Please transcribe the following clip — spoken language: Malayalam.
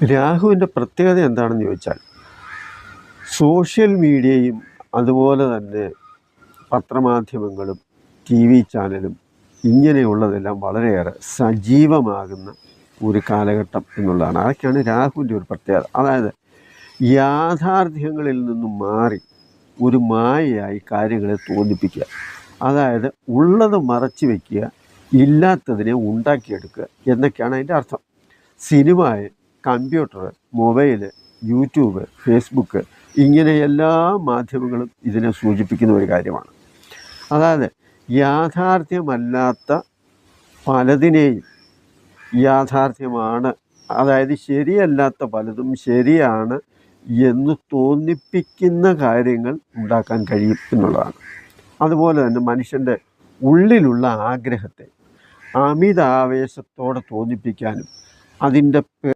രാഹുവിൻ്റെ പ്രത്യേകത എന്താണെന്ന് ചോദിച്ചാൽ സോഷ്യൽ മീഡിയയും അതുപോലെ തന്നെ പത്രമാധ്യമങ്ങളും ടി വി ചാനലും ഇങ്ങനെയുള്ളതെല്ലാം വളരെയേറെ സജീവമാകുന്ന ഒരു കാലഘട്ടം എന്നുള്ളതാണ്. അതൊക്കെയാണ് രാഹുവിൻ്റെ ഒരു പ്രത്യേകത. അതായത് യാഥാർത്ഥ്യങ്ങളിൽ നിന്നും മാറി ഒരു മായയായി കാര്യങ്ങളെ തോന്നിപ്പിക്കുക. അതായത് ഉള്ളത് മറച്ചു വയ്ക്കുക, ഇല്ലാത്തതിനെ ഉണ്ടാക്കിയെടുക്കുക എന്നൊക്കെയാണ് അതിൻ്റെ അർത്ഥം. Cinema, computer, mobile, YouTube, Facebook ഇങ്ങനെ എല്ലാ മാധ്യമങ്ങളും ഇതിനെ സൂചിപ്പിക്കുന്ന ഒരു കാര്യമാണ്. അതായത് യാഥാർത്ഥ്യമല്ലാത്ത പലതിനെയും യാഥാർത്ഥ്യമാണ്, അതായത് ശരിയല്ലാത്ത പലതും ശരിയാണ് എന്ന് തോന്നിപ്പിക്കുന്ന കാര്യങ്ങൾ ഉണ്ടാക്കാൻ കഴിയും എന്നുള്ളതാണ്. അതുപോലെ തന്നെ മനുഷ്യൻ്റെ ഉള്ളിലുള്ള ആഗ്രഹത്തെ അമിതാവേശത്തോടെ തോന്നിപ്പിക്കാനും അതിൻ്റെ